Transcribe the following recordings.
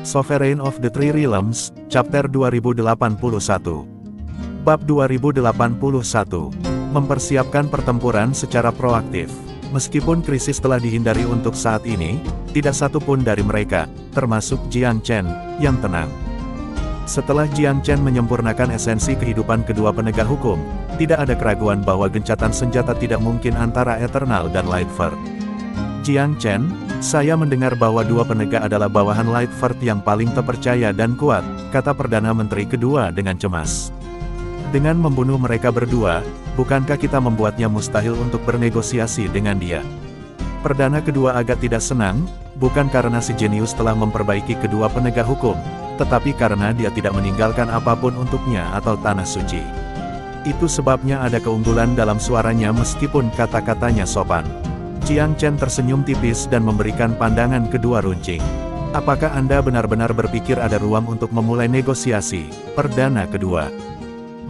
Sovereign of the Three Realms, Chapter 2081. Bab 2081. Mempersiapkan pertempuran secara proaktif. Meskipun krisis telah dihindari untuk saat ini, tidak satu pun dari mereka, termasuk Jiang Chen, yang tenang. Setelah Jiang Chen menyempurnakan esensi kehidupan kedua penegak hukum, tidak ada keraguan bahwa gencatan senjata tidak mungkin antara Eternal dan Lightford. Jiang Chen, saya mendengar bahwa dua penegak adalah bawahan Lightford yang paling terpercaya dan kuat, kata Perdana Menteri kedua dengan cemas. Dengan membunuh mereka berdua, bukankah kita membuatnya mustahil untuk bernegosiasi dengan dia? Perdana kedua agak tidak senang, bukan karena si jenius telah memperbaiki kedua penegak hukum, tetapi karena dia tidak meninggalkan apapun untuknya atau tanah suci. Itu sebabnya ada keunggulan dalam suaranya meskipun kata-katanya sopan. Jiang Chen tersenyum tipis dan memberikan pandangan kedua runcing. Apakah Anda benar-benar berpikir ada ruang untuk memulai negosiasi, Perdana kedua?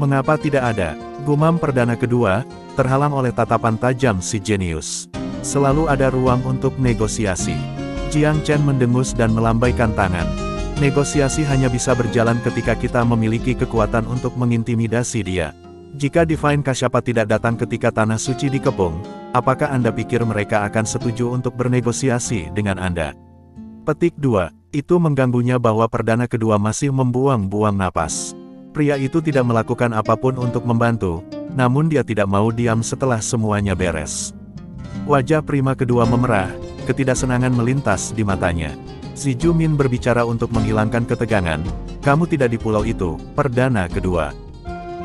Mengapa tidak ada? Gumam Perdana kedua, terhalang oleh tatapan tajam si jenius. Selalu ada ruang untuk negosiasi. Jiang Chen mendengus dan melambaikan tangan. Negosiasi hanya bisa berjalan ketika kita memiliki kekuatan untuk mengintimidasi dia. Jika Divine Kasyapa tidak datang ketika tanah suci dikepung, apakah Anda pikir mereka akan setuju untuk bernegosiasi dengan Anda? Petik 2. Itu mengganggunya bahwa Perdana kedua masih membuang-buang napas. Pria itu tidak melakukan apapun untuk membantu, namun dia tidak mau diam setelah semuanya beres. Wajah prima kedua memerah, ketidaksenangan melintas di matanya. Xi Jumin berbicara untuk menghilangkan ketegangan. Kamu tidak di pulau itu, Perdana kedua.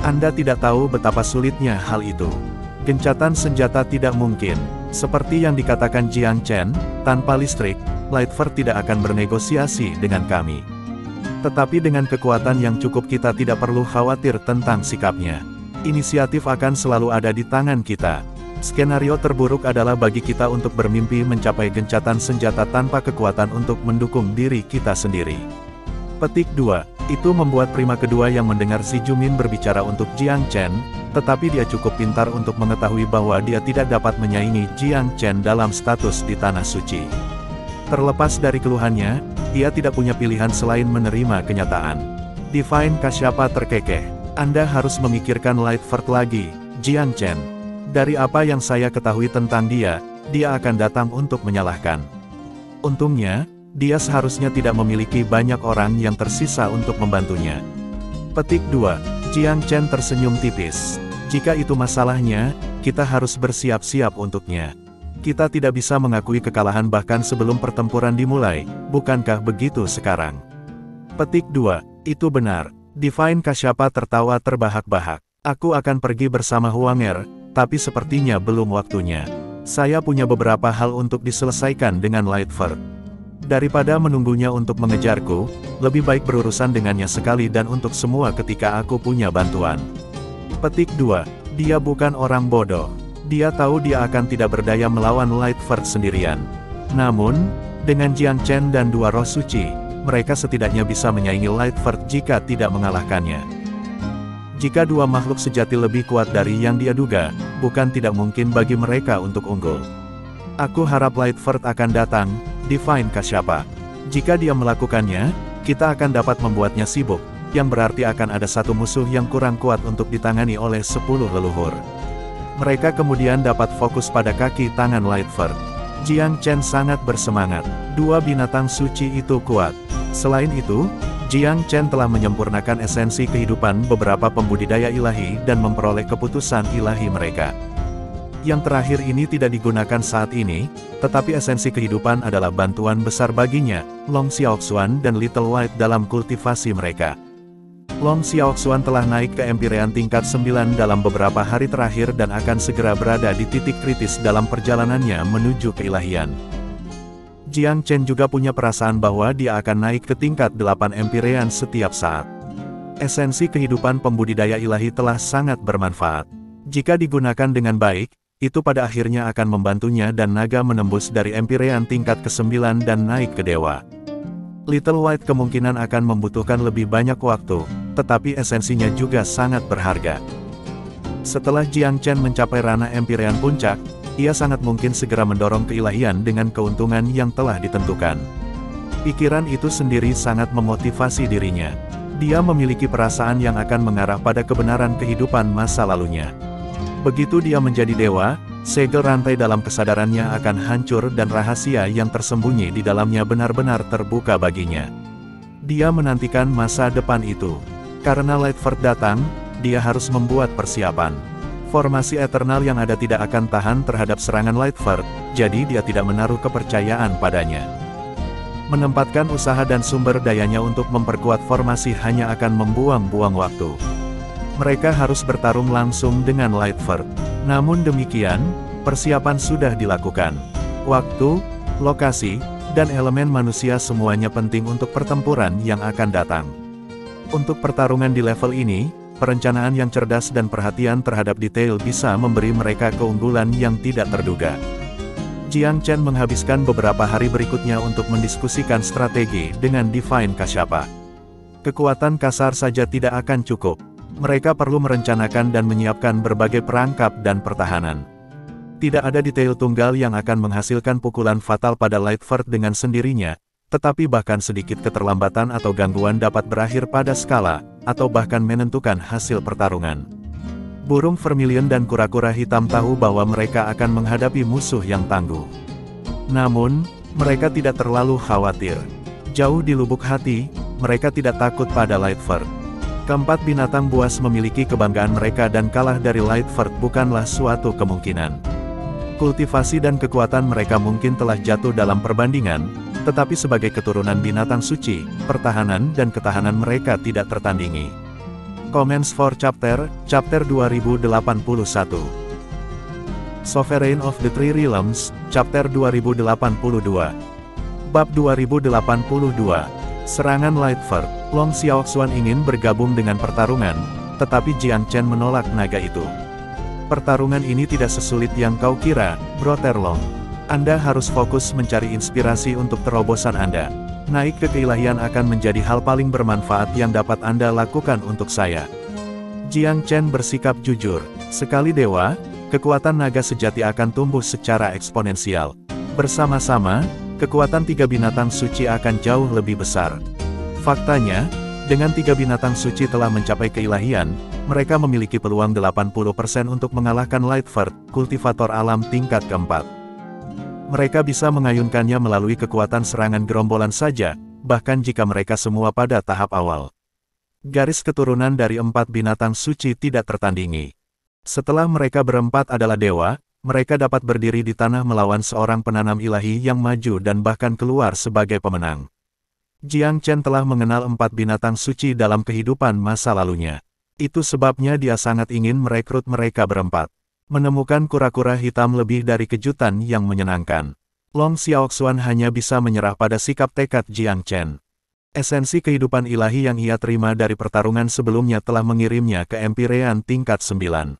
Anda tidak tahu betapa sulitnya hal itu. Gencatan senjata tidak mungkin. Seperti yang dikatakan Jiang Chen, tanpa listrik, Lightford tidak akan bernegosiasi dengan kami. Tetapi dengan kekuatan yang cukup kita tidak perlu khawatir tentang sikapnya. Inisiatif akan selalu ada di tangan kita. Skenario terburuk adalah bagi kita untuk bermimpi mencapai gencatan senjata tanpa kekuatan untuk mendukung diri kita sendiri. Petik 2. Itu membuat prima kedua yang mendengar Xi Jumin berbicara untuk Jiang Chen, tetapi dia cukup pintar untuk mengetahui bahwa dia tidak dapat menyaingi Jiang Chen dalam status di Tanah Suci. Terlepas dari keluhannya, ia tidak punya pilihan selain menerima kenyataan. Divine Kasyapa terkekeh. Anda harus memikirkan Lightford lagi, Jiang Chen. Dari apa yang saya ketahui tentang dia akan datang untuk menyalahkan. Untungnya, dia seharusnya tidak memiliki banyak orang yang tersisa untuk membantunya. Petik 2. Jiang Chen tersenyum tipis. Jika itu masalahnya, kita harus bersiap-siap untuknya. Kita tidak bisa mengakui kekalahan bahkan sebelum pertempuran dimulai, bukankah begitu sekarang? Petik 2. Itu benar. Divine Kasyapa tertawa terbahak-bahak. Aku akan pergi bersama Huanger, tapi sepertinya belum waktunya. Saya punya beberapa hal untuk diselesaikan dengan Lightford. Daripada menunggunya untuk mengejarku, lebih baik berurusan dengannya sekali dan untuk semua ketika aku punya bantuan. Petik 2. Dia bukan orang bodoh. Dia tahu dia akan tidak berdaya melawan Lightford sendirian. Namun, dengan Jiang Chen dan dua roh suci, mereka setidaknya bisa menyaingi Lightford jika tidak mengalahkannya. Jika dua makhluk sejati lebih kuat dari yang dia duga, bukan tidak mungkin bagi mereka untuk unggul. Aku harap Lightford akan datang, Divine Kasyapa. Jika dia melakukannya, kita akan dapat membuatnya sibuk, yang berarti akan ada satu musuh yang kurang kuat untuk ditangani oleh 10 leluhur. Mereka kemudian dapat fokus pada kaki tangan Lightford. Jiang Chen sangat bersemangat. Dua binatang suci itu kuat. Selain itu, Jiang Chen telah menyempurnakan esensi kehidupan beberapa pembudidaya ilahi dan memperoleh keputusan ilahi mereka. Yang terakhir ini tidak digunakan saat ini, tetapi esensi kehidupan adalah bantuan besar baginya, Long Xiaoxuan dan Little White dalam kultivasi mereka. Long Xiaoxuan telah naik ke Empyrean tingkat 9 dalam beberapa hari terakhir dan akan segera berada di titik kritis dalam perjalanannya menuju keilahian. Jiang Chen juga punya perasaan bahwa dia akan naik ke tingkat 8 Empyrean setiap saat. Esensi kehidupan pembudidaya ilahi telah sangat bermanfaat. Jika digunakan dengan baik, itu pada akhirnya akan membantunya dan naga menembus dari Empyrean tingkat ke-9 dan naik ke dewa. Little White kemungkinan akan membutuhkan lebih banyak waktu, tetapi esensinya juga sangat berharga. Setelah Jiang Chen mencapai ranah Empyrean puncak, ia sangat mungkin segera mendorong keilahian dengan keuntungan yang telah ditentukan. Pikiran itu sendiri sangat memotivasi dirinya. Dia memiliki perasaan yang akan mengarah pada kebenaran kehidupan masa lalunya. Begitu dia menjadi dewa, segel rantai dalam kesadarannya akan hancur dan rahasia yang tersembunyi di dalamnya benar-benar terbuka baginya. Dia menantikan masa depan itu. Karena Lightford datang, dia harus membuat persiapan. Formasi Eternal yang ada tidak akan tahan terhadap serangan Lightford, jadi dia tidak menaruh kepercayaan padanya. Menempatkan usaha dan sumber dayanya untuk memperkuat formasi hanya akan membuang-buang waktu. Mereka harus bertarung langsung dengan Lightford. Namun demikian, persiapan sudah dilakukan. Waktu, lokasi, dan elemen manusia semuanya penting untuk pertempuran yang akan datang. Untuk pertarungan di level ini, perencanaan yang cerdas dan perhatian terhadap detail bisa memberi mereka keunggulan yang tidak terduga. Jiang Chen menghabiskan beberapa hari berikutnya untuk mendiskusikan strategi dengan Divine Kasyapa. Kekuatan kasar saja tidak akan cukup. Mereka perlu merencanakan dan menyiapkan berbagai perangkap dan pertahanan. Tidak ada detail tunggal yang akan menghasilkan pukulan fatal pada Lightford dengan sendirinya, tetapi bahkan sedikit keterlambatan atau gangguan dapat berakhir pada skala, atau bahkan menentukan hasil pertarungan. Burung vermilion dan kura-kura hitam tahu bahwa mereka akan menghadapi musuh yang tangguh. Namun, mereka tidak terlalu khawatir. Jauh di lubuk hati, mereka tidak takut pada Lightford. Keempat binatang buas memiliki kebanggaan mereka dan kalah dari Lightford bukanlah suatu kemungkinan. Kultivasi dan kekuatan mereka mungkin telah jatuh dalam perbandingan, tetapi sebagai keturunan binatang suci, pertahanan dan ketahanan mereka tidak tertandingi. Comments for Chapter 2081. Sovereign of the Three Realms, Chapter 2082. Bab 2082. Serangan Lightford. Long Xiaoxuan ingin bergabung dengan pertarungan, tetapi Jiang Chen menolak naga itu. Pertarungan ini tidak sesulit yang kau kira, Brother Long. Anda harus fokus mencari inspirasi untuk terobosan Anda. Naik ke keilahian akan menjadi hal paling bermanfaat yang dapat Anda lakukan untuk saya. Jiang Chen bersikap jujur. Sekali dewa, kekuatan naga sejati akan tumbuh secara eksponensial. Bersama-sama, kekuatan tiga binatang suci akan jauh lebih besar. Faktanya, dengan tiga binatang suci telah mencapai keilahian, mereka memiliki peluang 80% untuk mengalahkan Lightford, kultivator alam tingkat keempat. Mereka bisa mengayunkannya melalui kekuatan serangan gerombolan saja, bahkan jika mereka semua pada tahap awal. Garis keturunan dari empat binatang suci tidak tertandingi. Setelah mereka berempat adalah dewa, mereka dapat berdiri di tanah melawan seorang penanam ilahi yang maju dan bahkan keluar sebagai pemenang. Jiang Chen telah mengenal empat binatang suci dalam kehidupan masa lalunya. Itu sebabnya dia sangat ingin merekrut mereka berempat. Menemukan kura-kura hitam lebih dari kejutan yang menyenangkan. Long Xiaoxuan hanya bisa menyerah pada sikap tekad Jiang Chen. Esensi kehidupan ilahi yang ia terima dari pertarungan sebelumnya telah mengirimnya ke Empyrean tingkat 9.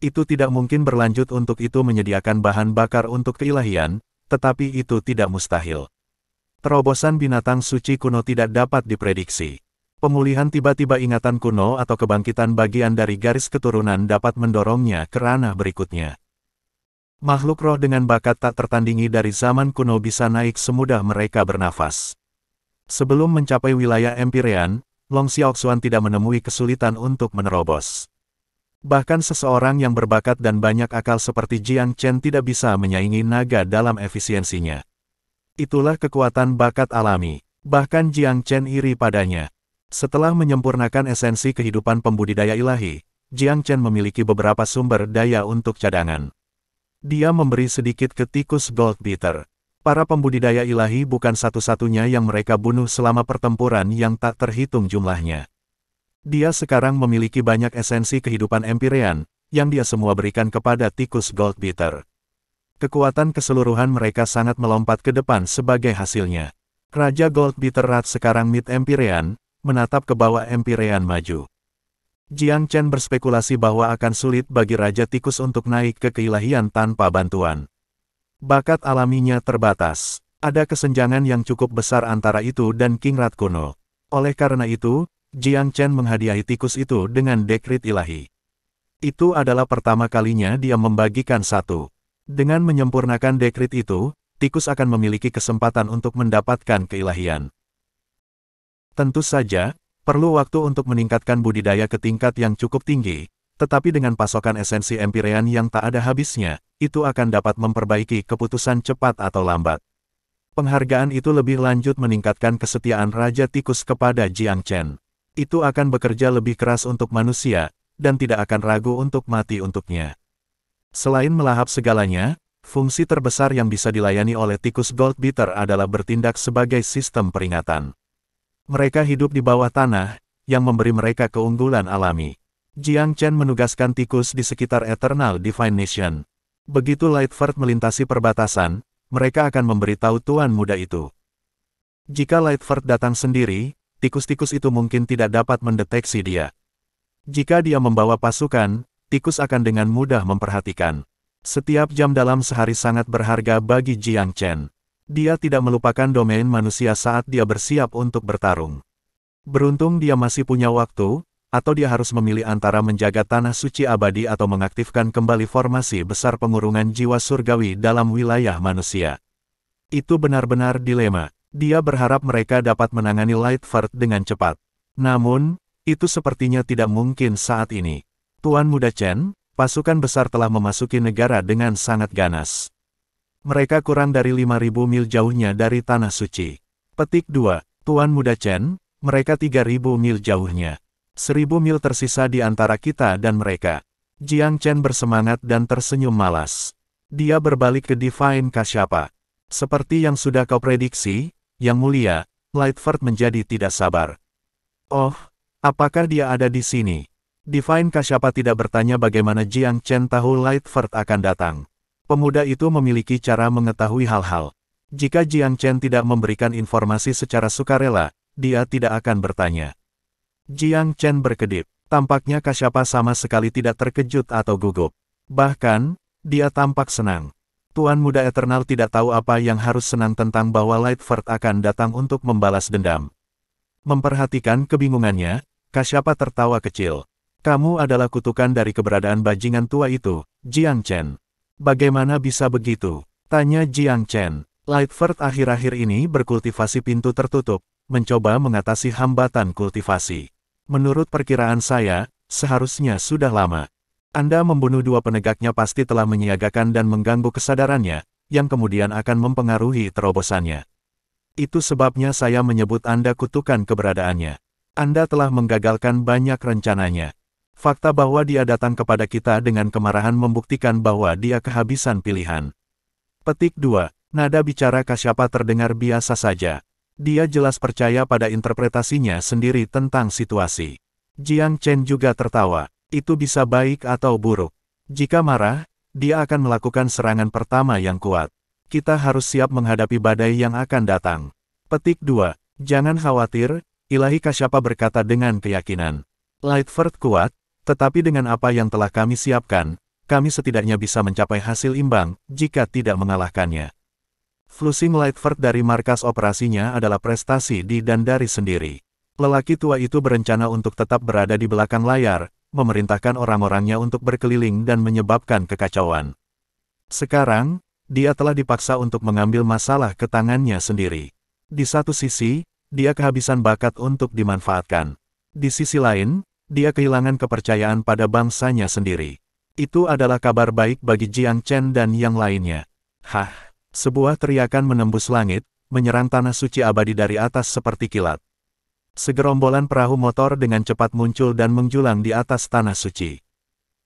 Itu tidak mungkin berlanjut untuk itu menyediakan bahan bakar untuk keilahian, tetapi itu tidak mustahil. Terobosan binatang suci kuno tidak dapat diprediksi. Pemulihan tiba-tiba ingatan kuno atau kebangkitan bagian dari garis keturunan dapat mendorongnya ke ranah berikutnya. Makhluk roh dengan bakat tak tertandingi dari zaman kuno bisa naik semudah mereka bernafas. Sebelum mencapai wilayah Empyrean, Long Xiaoxuan tidak menemui kesulitan untuk menerobos. Bahkan seseorang yang berbakat dan banyak akal seperti Jiang Chen tidak bisa menyaingi naga dalam efisiensinya. Itulah kekuatan bakat alami. Bahkan Jiang Chen iri padanya. Setelah menyempurnakan esensi kehidupan pembudidaya ilahi, Jiang Chen memiliki beberapa sumber daya untuk cadangan. Dia memberi sedikit ke tikus Gold Beater. Para pembudidaya ilahi bukan satu-satunya yang mereka bunuh selama pertempuran yang tak terhitung jumlahnya. Dia sekarang memiliki banyak esensi kehidupan Empyrean, yang dia semua berikan kepada tikus Gold Beater. Kekuatan keseluruhan mereka sangat melompat ke depan sebagai hasilnya. Raja Gold Beater Rat sekarang Mid Empyrean, menatap ke bawah Empyrean maju. Jiang Chen berspekulasi bahwa akan sulit bagi Raja Tikus untuk naik ke keilahian tanpa bantuan. Bakat alaminya terbatas. Ada kesenjangan yang cukup besar antara itu dan King Rat kuno. Oleh karena itu, Jiang Chen menghadiahi tikus itu dengan dekrit ilahi. Itu adalah pertama kalinya dia membagikan satu. Dengan menyempurnakan dekrit itu, tikus akan memiliki kesempatan untuk mendapatkan keilahian. Tentu saja, perlu waktu untuk meningkatkan budidaya ke tingkat yang cukup tinggi, tetapi dengan pasokan esensi Empyrean yang tak ada habisnya, itu akan dapat memperbaiki keputusan cepat atau lambat. Penghargaan itu lebih lanjut meningkatkan kesetiaan Raja Tikus kepada Jiang Chen. Itu akan bekerja lebih keras untuk manusia, dan tidak akan ragu untuk mati untuknya. Selain melahap segalanya, fungsi terbesar yang bisa dilayani oleh tikus Gold Beater adalah bertindak sebagai sistem peringatan. Mereka hidup di bawah tanah, yang memberi mereka keunggulan alami. Jiang Chen menugaskan tikus di sekitar Eternal Divine Nation. Begitu Lightford melintasi perbatasan, mereka akan memberitahu tuan muda itu. Jika Lightford datang sendiri, tikus-tikus itu mungkin tidak dapat mendeteksi dia. Jika dia membawa pasukan, tikus akan dengan mudah memperhatikan. Setiap jam dalam sehari sangat berharga bagi Jiang Chen. Dia tidak melupakan domain manusia saat dia bersiap untuk bertarung. Beruntung dia masih punya waktu, atau dia harus memilih antara menjaga tanah suci abadi atau mengaktifkan kembali formasi besar pengurungan jiwa surgawi dalam wilayah manusia. Itu benar-benar dilema. Dia berharap mereka dapat menangani Lightford dengan cepat. Namun, itu sepertinya tidak mungkin saat ini. Tuan Muda Chen, pasukan besar telah memasuki negara dengan sangat ganas. Mereka kurang dari 5.000 mil jauhnya dari Tanah Suci. Petik 2. Tuan Muda Chen, mereka 3.000 mil jauhnya. 1.000 mil tersisa di antara kita dan mereka. Jiang Chen bersemangat dan tersenyum malas. Dia berbalik ke Divine Kasyapa. Seperti yang sudah kau prediksi, Yang Mulia, Lightford menjadi tidak sabar. Oh, apakah dia ada di sini? Divine Kasyapa tidak bertanya bagaimana Jiang Chen tahu Lightford akan datang. Pemuda itu memiliki cara mengetahui hal-hal. Jika Jiang Chen tidak memberikan informasi secara sukarela, dia tidak akan bertanya. Jiang Chen berkedip. Tampaknya Kasyapa sama sekali tidak terkejut atau gugup. Bahkan, dia tampak senang. Tuan Muda Eternal tidak tahu apa yang harus senang tentang bahwa Lightford akan datang untuk membalas dendam. Memperhatikan kebingungannya, Kasyapa tertawa kecil. Kamu adalah kutukan dari keberadaan bajingan tua itu, Jiang Chen. Bagaimana bisa begitu? Tanya Jiang Chen. Lightford akhir-akhir ini berkultivasi pintu tertutup, mencoba mengatasi hambatan kultivasi. Menurut perkiraan saya, seharusnya sudah lama. Anda membunuh dua penegaknya pasti telah menyiagakan dan mengganggu kesadarannya, yang kemudian akan mempengaruhi terobosannya. Itu sebabnya saya menyebut Anda kutukan keberadaannya. Anda telah menggagalkan banyak rencananya. Fakta bahwa dia datang kepada kita dengan kemarahan membuktikan bahwa dia kehabisan pilihan. Petik 2. Nada bicara Kasyapa terdengar biasa saja. Dia jelas percaya pada interpretasinya sendiri tentang situasi. Jiang Chen juga tertawa. Itu bisa baik atau buruk. Jika marah, dia akan melakukan serangan pertama yang kuat. Kita harus siap menghadapi badai yang akan datang. Petik 2. Jangan khawatir, Ilahi Kasyapa berkata dengan keyakinan. Lightford kuat, tetapi dengan apa yang telah kami siapkan, kami setidaknya bisa mencapai hasil imbang, jika tidak mengalahkannya. Flusing Lightford dari markas operasinya adalah prestasi di dan dari sendiri. Lelaki tua itu berencana untuk tetap berada di belakang layar, memerintahkan orang-orangnya untuk berkeliling dan menyebabkan kekacauan. Sekarang, dia telah dipaksa untuk mengambil masalah ke tangannya sendiri. Di satu sisi, dia kehabisan bakat untuk dimanfaatkan. Di sisi lain, dia kehilangan kepercayaan pada bangsanya sendiri. Itu adalah kabar baik bagi Jiang Chen dan yang lainnya. Hah! Sebuah teriakan menembus langit, menyerang tanah suci abadi dari atas seperti kilat. Segerombolan perahu motor dengan cepat muncul dan menjulang di atas tanah suci.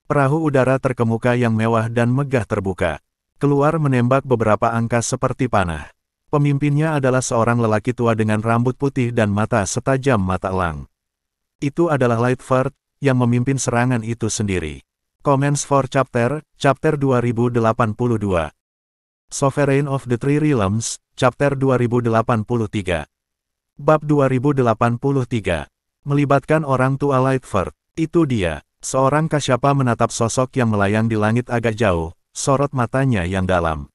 Perahu udara terkemuka yang mewah dan megah terbuka. Keluar menembak beberapa angka seperti panah. Pemimpinnya adalah seorang lelaki tua dengan rambut putih dan mata setajam mata elang. Itu adalah Lightford, yang memimpin serangan itu sendiri. Comments for Chapter 2082. Sovereign of the Three Realms, Chapter 2083. Bab 2083. Melibatkan orang tua Lightford. Itu dia. Seorang Kasyapa menatap sosok yang melayang di langit agak jauh, sorot matanya yang dalam.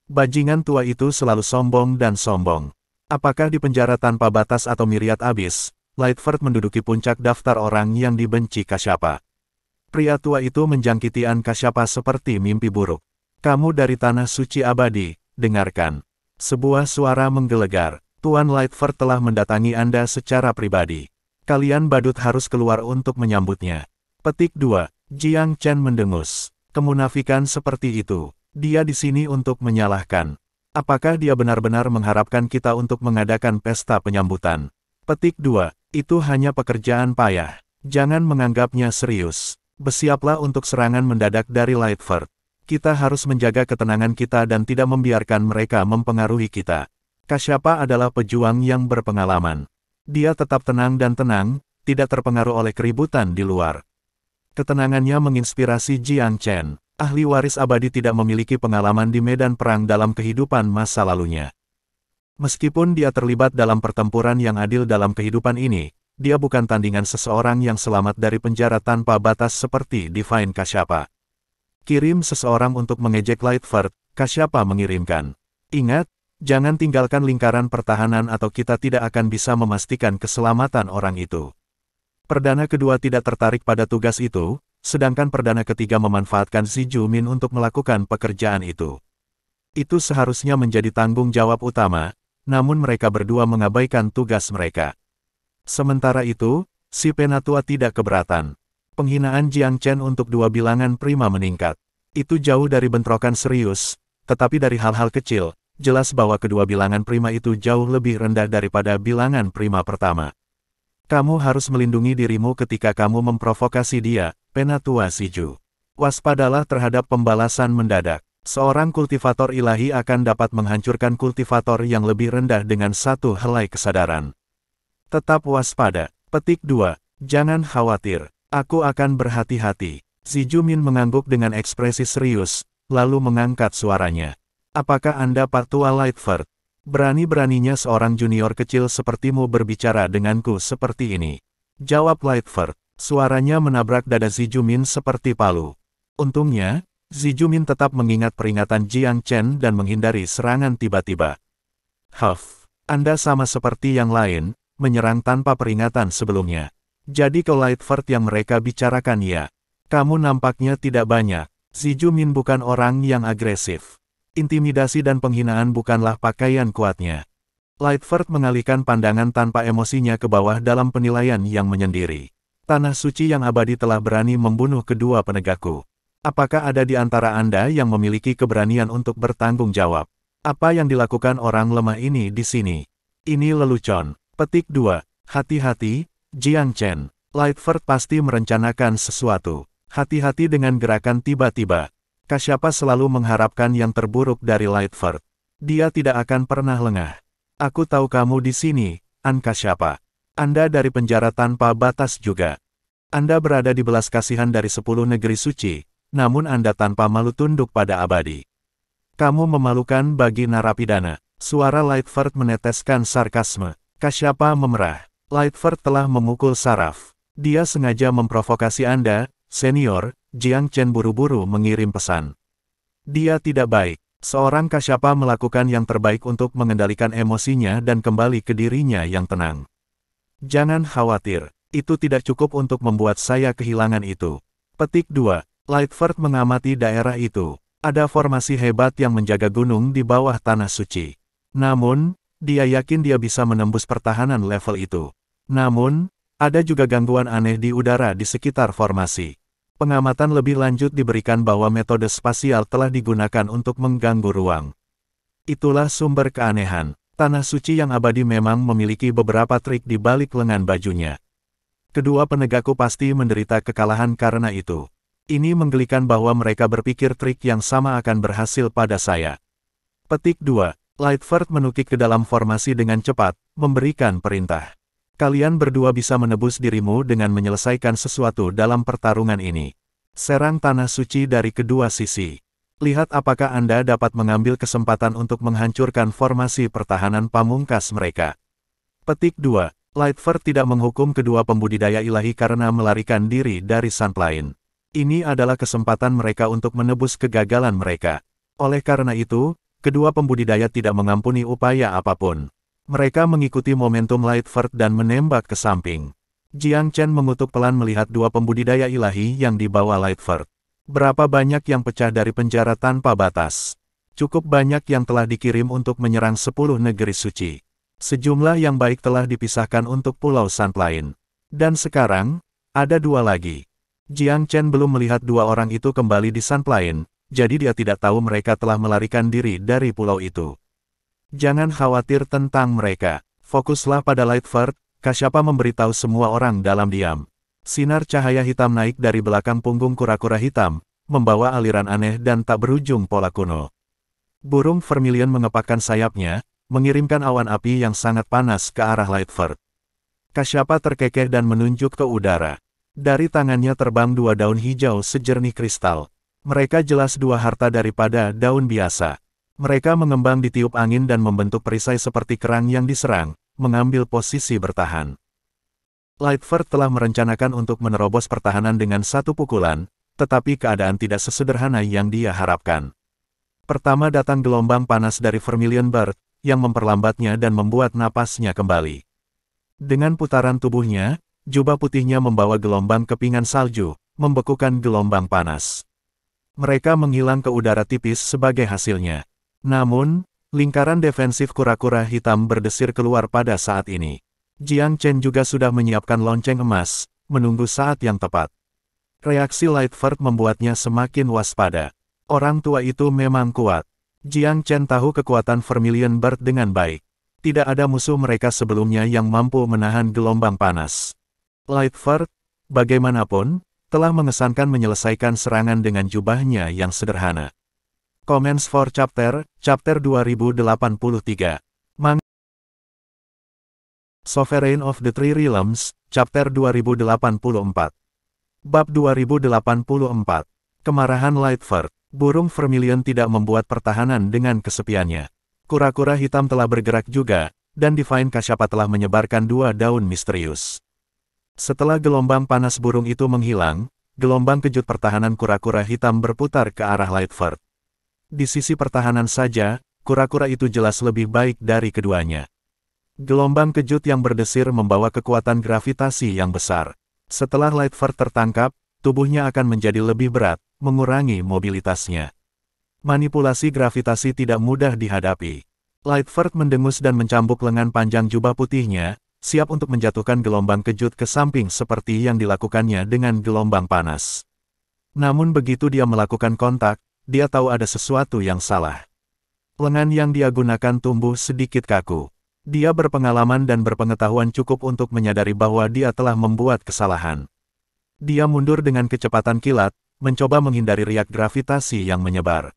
Bajingan tua itu selalu sombong dan sombong. Apakah di penjara tanpa batas atau miriat abis, Lightford menduduki puncak daftar orang yang dibenci Kasyapa. Pria tua itu menjangkiti Kasyapa seperti mimpi buruk. Kamu dari tanah suci abadi, dengarkan. Sebuah suara menggelegar. Tuan Lightford telah mendatangi Anda secara pribadi. Kalian badut harus keluar untuk menyambutnya. Petik 2. Jiang Chen mendengus. Kemunafikan seperti itu. Dia di sini untuk menyalahkan. Apakah dia benar-benar mengharapkan kita untuk mengadakan pesta penyambutan? Petik 2. Itu hanya pekerjaan payah. Jangan menganggapnya serius. Bersiaplah untuk serangan mendadak dari Lightford. Kita harus menjaga ketenangan kita dan tidak membiarkan mereka mempengaruhi kita. Kasyapa adalah pejuang yang berpengalaman. Dia tetap tenang dan tenang, tidak terpengaruh oleh keributan di luar. Ketenangannya menginspirasi Jiang Chen. Ahli waris abadi tidak memiliki pengalaman di medan perang dalam kehidupan masa lalunya. Meskipun dia terlibat dalam pertempuran yang adil dalam kehidupan ini, dia bukan tandingan seseorang yang selamat dari penjara tanpa batas seperti Divine Kasyapa. Kirim seseorang untuk mengejek Lightford, Kasyapa mengirimkan. Ingat, jangan tinggalkan lingkaran pertahanan atau kita tidak akan bisa memastikan keselamatan orang itu. Perdana kedua tidak tertarik pada tugas itu, sedangkan perdana ketiga memanfaatkan Xi Jumin untuk melakukan pekerjaan itu. Itu seharusnya menjadi tanggung jawab utama, namun mereka berdua mengabaikan tugas mereka. Sementara itu, si Penatua tidak keberatan. Penghinaan Jiang Chen untuk dua bilangan prima meningkat. Itu jauh dari bentrokan serius, tetapi dari hal-hal kecil, jelas bahwa kedua bilangan prima itu jauh lebih rendah daripada bilangan prima pertama. Kamu harus melindungi dirimu ketika kamu memprovokasi dia, Penatua Siju. Waspadalah terhadap pembalasan mendadak. Seorang kultivator ilahi akan dapat menghancurkan kultivator yang lebih rendah dengan satu helai kesadaran. Tetap waspada. Petik 2. Jangan khawatir. Aku akan berhati-hati. Xi Jumin mengangguk dengan ekspresi serius, lalu mengangkat suaranya. Apakah Anda Pak Tua Lightford? Berani-beraninya seorang junior kecil sepertimu berbicara denganku seperti ini. Jawab Lightford. Suaranya menabrak dada Xi Jumin seperti palu. Untungnya, Xi Jumin tetap mengingat peringatan Jiang Chen dan menghindari serangan tiba-tiba. Huff, Anda sama seperti yang lain, menyerang tanpa peringatan sebelumnya. Jadi ke Lightford yang mereka bicarakan ya. Kamu nampaknya tidak banyak. Xi Jumin bukan orang yang agresif. Intimidasi dan penghinaan bukanlah pakaian kuatnya. Lightford mengalihkan pandangan tanpa emosinya ke bawah dalam penilaian yang menyendiri. Tanah suci yang abadi telah berani membunuh kedua penegakku. Apakah ada di antara Anda yang memiliki keberanian untuk bertanggung jawab? Apa yang dilakukan orang lemah ini di sini? Ini lelucon. Petik 2. Hati-hati, Jiang Chen. Lightford pasti merencanakan sesuatu. Hati-hati dengan gerakan tiba-tiba. Kasyapa selalu mengharapkan yang terburuk dari Lightford. Dia tidak akan pernah lengah. Aku tahu kamu di sini, An Kasyapa. Anda dari penjara tanpa batas juga. Anda berada di belas kasihan dari 10 negeri suci, namun Anda tanpa malu tunduk pada abadi. Kamu memalukan bagi narapidana. Suara Lightford meneteskan sarkasme. Kasyapa memerah. Lightford telah memukul saraf. Dia sengaja memprovokasi Anda, senior. Jiang Chen buru-buru mengirim pesan. Dia tidak baik. Seorang Kasyapa melakukan yang terbaik untuk mengendalikan emosinya dan kembali ke dirinya yang tenang. Jangan khawatir. Itu tidak cukup untuk membuat saya kehilangan itu. Petik 2. Lightford mengamati daerah itu. Ada formasi hebat yang menjaga gunung di bawah tanah suci. Namun, dia yakin dia bisa menembus pertahanan level itu. Namun, ada juga gangguan aneh di udara di sekitar formasi. Pengamatan lebih lanjut diberikan bahwa metode spasial telah digunakan untuk mengganggu ruang. Itulah sumber keanehan. Tanah suci yang abadi memang memiliki beberapa trik di balik lengan bajunya. Kedua penegakku pasti menderita kekalahan karena itu. Ini menggelikan bahwa mereka berpikir trik yang sama akan berhasil pada saya. Petik 2. Lightford menukik ke dalam formasi dengan cepat, memberikan perintah. Kalian berdua bisa menebus dirimu dengan menyelesaikan sesuatu dalam pertarungan ini. Serang tanah suci dari kedua sisi. Lihat apakah Anda dapat mengambil kesempatan untuk menghancurkan formasi pertahanan pamungkas mereka. Petik 2. Lightford tidak menghukum kedua pembudidaya ilahi karena melarikan diri dari Sunplane. Ini adalah kesempatan mereka untuk menebus kegagalan mereka. Oleh karena itu, kedua pembudidaya tidak mengampuni upaya apapun. Mereka mengikuti momentum Lightford dan menembak ke samping. Jiang Chen mengutuk pelan melihat dua pembudidaya ilahi yang dibawa Lightford. Berapa banyak yang pecah dari penjara tanpa batas? Cukup banyak yang telah dikirim untuk menyerang 10 negeri suci. Sejumlah yang baik telah dipisahkan untuk Pulau Sunplane. Dan sekarang, ada 2 lagi. Jiang Chen belum melihat 2 orang itu kembali di Sunplane, jadi dia tidak tahu mereka telah melarikan diri dari pulau itu. Jangan khawatir tentang mereka. Fokuslah pada Lightford, Kasyapa memberitahu semua orang dalam diam. Sinar cahaya hitam naik dari belakang punggung kura-kura hitam, membawa aliran aneh dan tak berujung pola kuno. Burung vermilion mengepakkan sayapnya, mengirimkan awan api yang sangat panas ke arah Lightford. Kasyapa terkekeh dan menunjuk ke udara. Dari tangannya terbang 2 daun hijau sejernih kristal. Mereka jelas 2 harta daripada daun biasa. Mereka mengembang di tiup angin dan membentuk perisai seperti kerang yang diserang, mengambil posisi bertahan. Lightford telah merencanakan untuk menerobos pertahanan dengan 1 pukulan, tetapi keadaan tidak sesederhana yang dia harapkan. Pertama datang gelombang panas dari Vermilion Bird, yang memperlambatnya dan membuat napasnya kembali. Dengan putaran tubuhnya, jubah putihnya membawa gelombang kepingan salju, membekukan gelombang panas. Mereka menghilang ke udara tipis sebagai hasilnya. Namun, lingkaran defensif kura-kura hitam berdesir keluar pada saat ini. Jiang Chen juga sudah menyiapkan lonceng emas, menunggu saat yang tepat. Reaksi Lightford membuatnya semakin waspada. Orang tua itu memang kuat. Jiang Chen tahu kekuatan Vermilion Bird dengan baik. Tidak ada musuh mereka sebelumnya yang mampu menahan gelombang panas. Lightford, bagaimanapun, telah mengesankan menyelesaikan serangan dengan jubahnya yang sederhana. Comments for Chapter 2083. Sovereign of the Three Realms, Chapter 2084. Bab 2084. Kemarahan Lightford. Burung vermilion tidak membuat pertahanan dengan kesepiannya. Kura-kura hitam telah bergerak juga, dan Divine Kasyapa telah menyebarkan 2 daun misterius. Setelah gelombang panas burung itu menghilang, gelombang kejut pertahanan kura-kura hitam berputar ke arah Lightford. Di sisi pertahanan saja, kura-kura itu jelas lebih baik dari keduanya. Gelombang kejut yang berdesir membawa kekuatan gravitasi yang besar. Setelah Lightford tertangkap, tubuhnya akan menjadi lebih berat, mengurangi mobilitasnya. Manipulasi gravitasi tidak mudah dihadapi. Lightford mendengus dan mencambuk lengan panjang jubah putihnya, siap untuk menjatuhkan gelombang kejut ke samping seperti yang dilakukannya dengan gelombang panas. Namun begitu dia melakukan kontak, dia tahu ada sesuatu yang salah. Lengan yang dia gunakan tumbuh sedikit kaku. Dia berpengalaman dan berpengetahuan cukup untuk menyadari bahwa dia telah membuat kesalahan. Dia mundur dengan kecepatan kilat, mencoba menghindari riak gravitasi yang menyebar.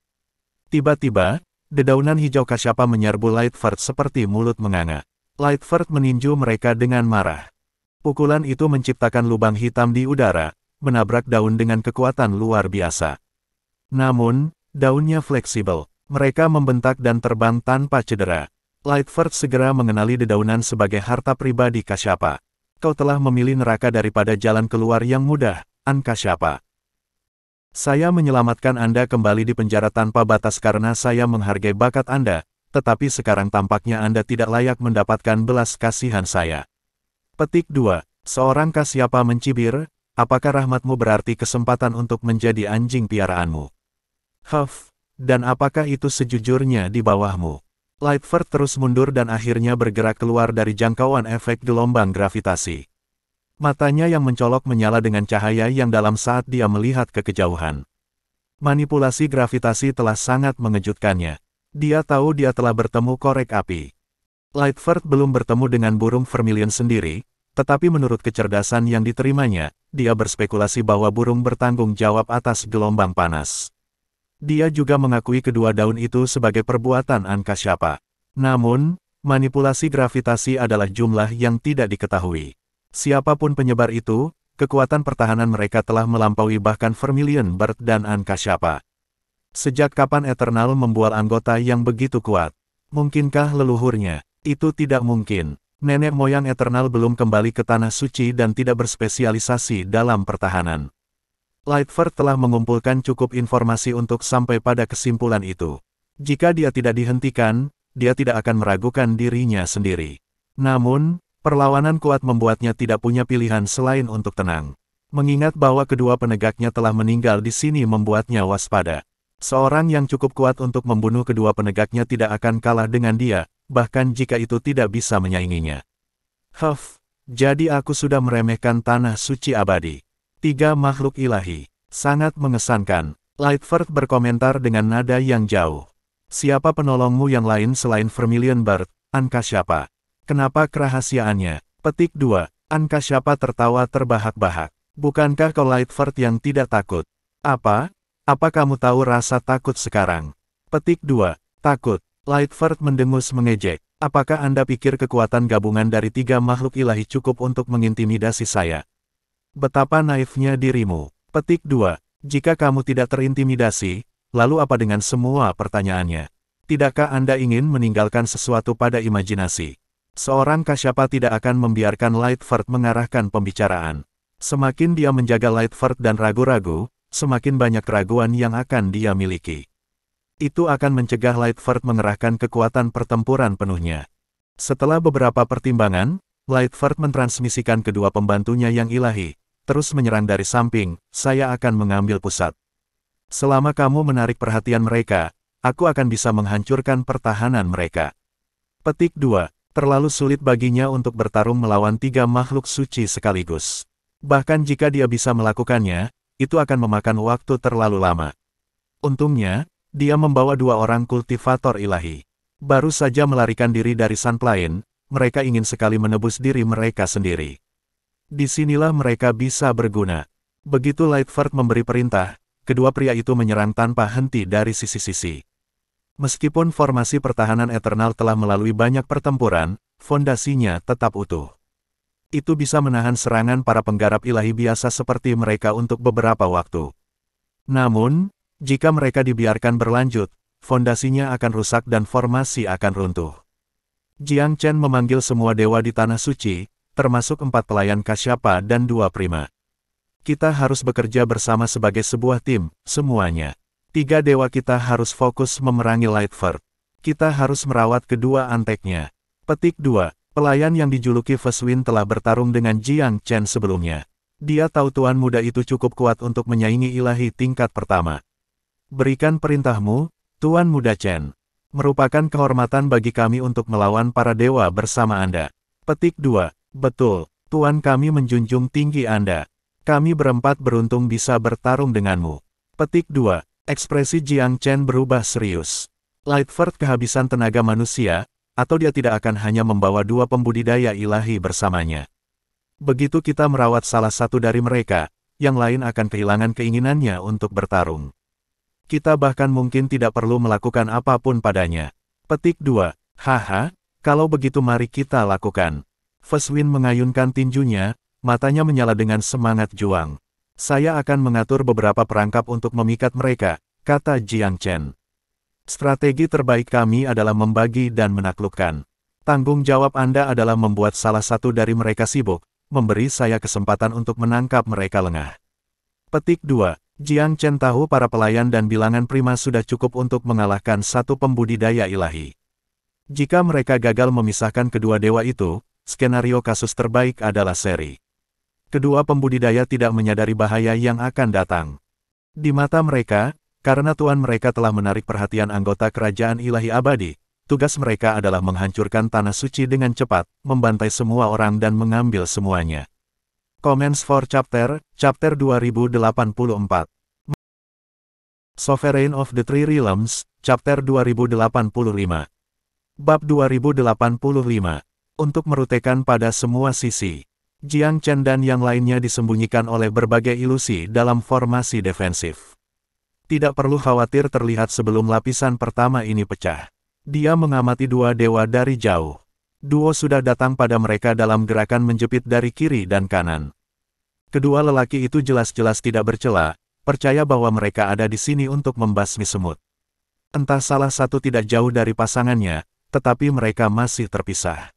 Tiba-tiba, dedaunan hijau Kasyapa menyerbu Lightford seperti mulut menganga. Lightford meninju mereka dengan marah. Pukulan itu menciptakan lubang hitam di udara, menabrak daun dengan kekuatan luar biasa. Namun, daunnya fleksibel. Mereka membentak dan terbang tanpa cedera. Lightford segera mengenali dedaunan sebagai harta pribadi Kasyapa. Kau telah memilih neraka daripada jalan keluar yang mudah, Kasyapa. Saya menyelamatkan Anda kembali di penjara tanpa batas karena saya menghargai bakat Anda, tetapi sekarang tampaknya Anda tidak layak mendapatkan belas kasihan saya. Petik 2. Seorang Kasyapa mencibir, apakah rahmatmu berarti kesempatan untuk menjadi anjing piaraanmu? Huff, dan apakah itu sejujurnya di bawahmu? Lightford terus mundur dan akhirnya bergerak keluar dari jangkauan efek gelombang gravitasi. Matanya yang mencolok menyala dengan cahaya yang dalam saat dia melihat ke kejauhan. Manipulasi gravitasi telah sangat mengejutkannya. Dia tahu dia telah bertemu korek api. Lightford belum bertemu dengan burung vermilion sendiri, tetapi menurut kecerdasan yang diterimanya, dia berspekulasi bahwa burung bertanggung jawab atas gelombang panas. Dia juga mengakui kedua daun itu sebagai perbuatan Kasyapa. Namun, manipulasi gravitasi adalah jumlah yang tidak diketahui. Siapapun penyebar itu, kekuatan pertahanan mereka telah melampaui bahkan Vermilion Bird dan Kasyapa. Sejak kapan Eternal membuat anggota yang begitu kuat? Mungkinkah leluhurnya? Itu tidak mungkin. Nenek moyang Eternal belum kembali ke Tanah Suci dan tidak berspesialisasi dalam pertahanan. Lightford telah mengumpulkan cukup informasi untuk sampai pada kesimpulan itu. Jika dia tidak dihentikan, dia tidak akan meragukan dirinya sendiri. Namun, perlawanan kuat membuatnya tidak punya pilihan selain untuk tenang. Mengingat bahwa kedua penegaknya telah meninggal di sini membuatnya waspada. Seorang yang cukup kuat untuk membunuh kedua penegaknya tidak akan kalah dengan dia, bahkan jika itu tidak bisa menyainginya. Jadi aku sudah meremehkan tanah suci abadi. 3 makhluk ilahi. Sangat mengesankan. Lightford berkomentar dengan nada yang jauh. Siapa penolongmu yang lain selain Vermilion Bird, Ankashyapa? Kenapa kerahasiaannya? Petik 2. Ankashyapa tertawa terbahak-bahak. Bukankah kau Lightford yang tidak takut? Apa? Apa kamu tahu rasa takut sekarang? Petik 2. Takut. Lightford mendengus mengejek. Apakah Anda pikir kekuatan gabungan dari 3 makhluk ilahi cukup untuk mengintimidasi saya? Betapa naifnya dirimu. Petik 2. Jika kamu tidak terintimidasi, lalu apa dengan semua pertanyaannya? Tidakkah Anda ingin meninggalkan sesuatu pada imajinasi? Seorang Kashyapa tidak akan membiarkan Lightford mengarahkan pembicaraan. Semakin dia menjaga Lightford dan ragu-ragu, semakin banyak keraguan yang akan dia miliki. Itu akan mencegah Lightford mengerahkan kekuatan pertempuran penuhnya. Setelah beberapa pertimbangan, Lightford mentransmisikan kedua pembantunya yang ilahi, terus menyerang dari samping. Saya akan mengambil pusat. Selama kamu menarik perhatian mereka, aku akan bisa menghancurkan pertahanan mereka. Petik 2. Terlalu sulit baginya untuk bertarung melawan 3 makhluk suci sekaligus. Bahkan jika dia bisa melakukannya, itu akan memakan waktu terlalu lama. Untungnya, dia membawa 2 orang kultivator ilahi. Baru saja melarikan diri dari Sunplane, mereka ingin sekali menebus diri mereka sendiri. Disinilah mereka bisa berguna. Begitu Lightford memberi perintah, kedua pria itu menyerang tanpa henti dari sisi-sisi. Meskipun formasi pertahanan Eternal telah melalui banyak pertempuran, fondasinya tetap utuh. Itu bisa menahan serangan para penggarap ilahi biasa seperti mereka untuk beberapa waktu. Namun, jika mereka dibiarkan berlanjut, fondasinya akan rusak dan formasi akan runtuh. Jiang Chen memanggil semua dewa di Tanah Suci, termasuk 4 pelayan Kashyapa dan 2 prima. Kita harus bekerja bersama sebagai sebuah tim, semuanya. 3 dewa kita harus fokus memerangi Lightford. Kita harus merawat kedua anteknya. Petik 2. Pelayan yang dijuluki Feswin telah bertarung dengan Jiang Chen sebelumnya. Dia tahu tuan muda itu cukup kuat untuk menyaingi ilahi tingkat pertama. Berikan perintahmu, Tuan Muda Chen. Merupakan kehormatan bagi kami untuk melawan para dewa bersama Anda. Petik 2. Betul, Tuan kami menjunjung tinggi Anda. Kami berempat beruntung bisa bertarung denganmu. Petik 2. Ekspresi Jiang Chen berubah serius. Lightford kehabisan tenaga manusia, atau dia tidak akan hanya membawa 2 pembudidaya ilahi bersamanya. Begitu kita merawat salah satu dari mereka, yang lain akan kehilangan keinginannya untuk bertarung. Kita bahkan mungkin tidak perlu melakukan apapun padanya. Petik 2. Haha, kalau begitu mari kita lakukan. Feswin mengayunkan tinjunya, matanya menyala dengan semangat juang. Saya akan mengatur beberapa perangkap untuk memikat mereka, kata Jiang Chen. Strategi terbaik kami adalah membagi dan menaklukkan. Tanggung jawab Anda adalah membuat salah satu dari mereka sibuk, memberi saya kesempatan untuk menangkap mereka lengah. Petik 2. Jiang Chen tahu para pelayan dan bilangan prima sudah cukup untuk mengalahkan satu pembudidaya ilahi. Jika mereka gagal memisahkan kedua dewa itu, skenario kasus terbaik adalah seri. Kedua pembudidaya tidak menyadari bahaya yang akan datang. Di mata mereka, karena tuan mereka telah menarik perhatian anggota kerajaan ilahi abadi, tugas mereka adalah menghancurkan tanah suci dengan cepat, membantai semua orang dan mengambil semuanya. Comments for Chapter 2084. Sovereign of the Three Realms, Chapter 2085. Bab 2085. Untuk merutekan pada semua sisi. Jiang Chen dan yang lainnya disembunyikan oleh berbagai ilusi dalam formasi defensif. Tidak perlu khawatir terlihat sebelum lapisan pertama ini pecah. Dia mengamati 2 dewa dari jauh. Duo sudah datang pada mereka dalam gerakan menjepit dari kiri dan kanan. Kedua lelaki itu jelas-jelas tidak bercela, percaya bahwa mereka ada di sini untuk membasmi semut. Entah salah satu tidak jauh dari pasangannya, tetapi mereka masih terpisah.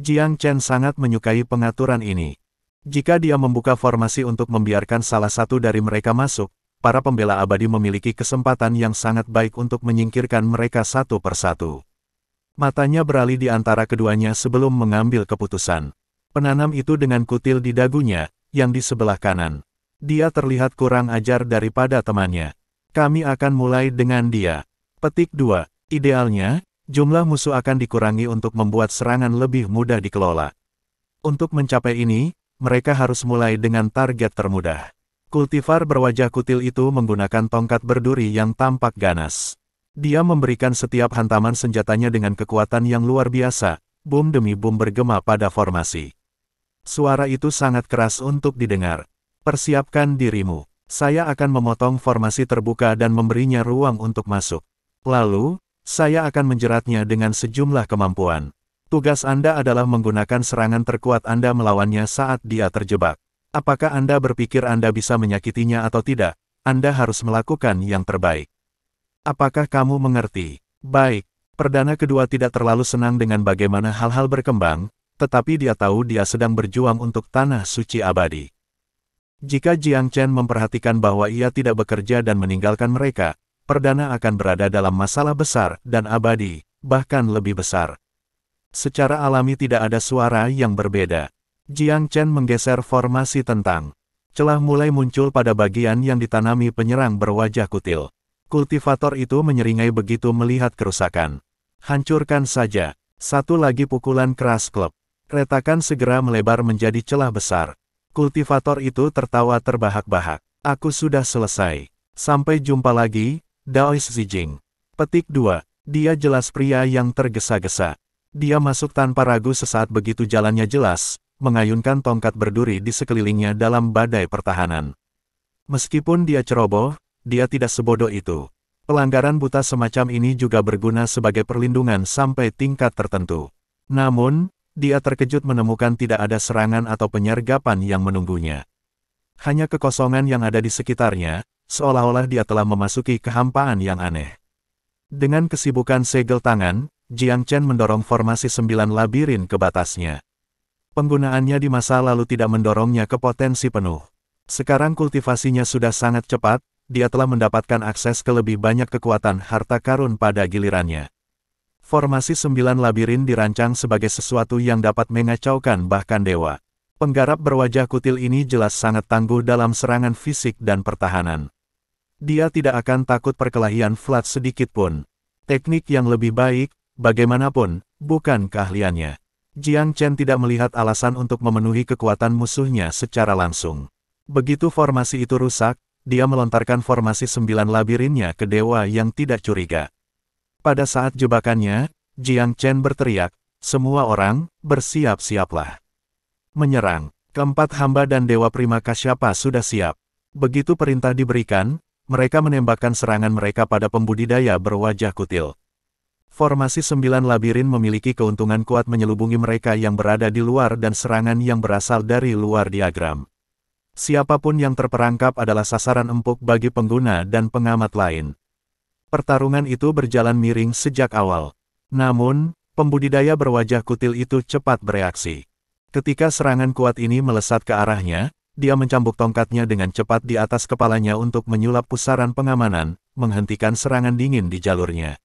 Jiang Chen sangat menyukai pengaturan ini. Jika dia membuka formasi untuk membiarkan salah satu dari mereka masuk, para pembela abadi memiliki kesempatan yang sangat baik untuk menyingkirkan mereka satu persatu. Matanya beralih di antara keduanya sebelum mengambil keputusan. Penanam itu dengan kutil di dagunya, yang di sebelah kanan. Dia terlihat kurang ajar daripada temannya. Kami akan mulai dengan dia. Petik 2. Idealnya, jumlah musuh akan dikurangi untuk membuat serangan lebih mudah dikelola. Untuk mencapai ini, mereka harus mulai dengan target termudah. Kultivar berwajah kutil itu menggunakan tongkat berduri yang tampak ganas. Dia memberikan setiap hantaman senjatanya dengan kekuatan yang luar biasa, boom demi boom bergema pada formasi. Suara itu sangat keras untuk didengar. Persiapkan dirimu. Saya akan memotong formasi terbuka dan memberinya ruang untuk masuk. Lalu, saya akan menjeratnya dengan sejumlah kemampuan. Tugas Anda adalah menggunakan serangan terkuat Anda melawannya saat dia terjebak. Apakah Anda berpikir Anda bisa menyakitinya atau tidak? Anda harus melakukan yang terbaik. Apakah kamu mengerti? Baik, perdana kedua tidak terlalu senang dengan bagaimana hal-hal berkembang, tetapi dia tahu dia sedang berjuang untuk tanah suci abadi. Jika Jiang Chen memperhatikan bahwa ia tidak bekerja dan meninggalkan mereka, perdana akan berada dalam masalah besar dan abadi, bahkan lebih besar. Secara alami tidak ada suara yang berbeda. Jiang Chen menggeser formasi tentang. Celah mulai muncul pada bagian yang ditanami penyerang berwajah kutil. Kultivator itu menyeringai begitu melihat kerusakan. Hancurkan saja. Satu lagi pukulan keras klub. Retakan segera melebar menjadi celah besar. Kultivator itu tertawa terbahak-bahak. Aku sudah selesai. Sampai jumpa lagi, Daois Zijing. Petik 2. Dia jelas pria yang tergesa-gesa. Dia masuk tanpa ragu sesaat begitu jalannya jelas, mengayunkan tongkat berduri di sekelilingnya dalam badai pertahanan. Meskipun dia ceroboh, dia tidak sebodoh itu. Pelanggaran buta semacam ini juga berguna sebagai perlindungan sampai tingkat tertentu. Namun, dia terkejut menemukan tidak ada serangan atau penyergapan yang menunggunya. Hanya kekosongan yang ada di sekitarnya, seolah-olah dia telah memasuki kehampaan yang aneh. Dengan kesibukan segel tangan, Jiang Chen mendorong formasi 9 labirin ke batasnya. Penggunaannya di masa lalu tidak mendorongnya ke potensi penuh. Sekarang kultivasinya sudah sangat cepat, dia telah mendapatkan akses ke lebih banyak kekuatan harta karun pada gilirannya. Formasi 9 labirin dirancang sebagai sesuatu yang dapat mengacaukan bahkan dewa. Penggarap berwajah kutil ini jelas sangat tangguh dalam serangan fisik dan pertahanan. Dia tidak akan takut perkelahian flat sedikit pun. Teknik yang lebih baik, bagaimanapun, bukan keahliannya. Jiang Chen tidak melihat alasan untuk memenuhi kekuatan musuhnya secara langsung. Begitu formasi itu rusak, dia melontarkan formasi 9 labirinnya ke dewa yang tidak curiga. Pada saat jebakannya, Jiang Chen berteriak, "Semua orang, bersiap-siaplah. Menyerang." Keempat hamba dan Dewa Prima Kasyapa sudah siap. Begitu perintah diberikan, mereka menembakkan serangan mereka pada pembudidaya berwajah kutil. Formasi 9 labirin memiliki keuntungan kuat menyelubungi mereka yang berada di luar dan serangan yang berasal dari luar diagram. Siapapun yang terperangkap adalah sasaran empuk bagi pengguna dan pengamat lain. Pertarungan itu berjalan miring sejak awal. Namun, pembudidaya berwajah kutil itu cepat bereaksi. Ketika serangan kuat ini melesat ke arahnya, dia mencambuk tongkatnya dengan cepat di atas kepalanya untuk menyulap pusaran pengamanan, menghentikan serangan dingin di jalurnya.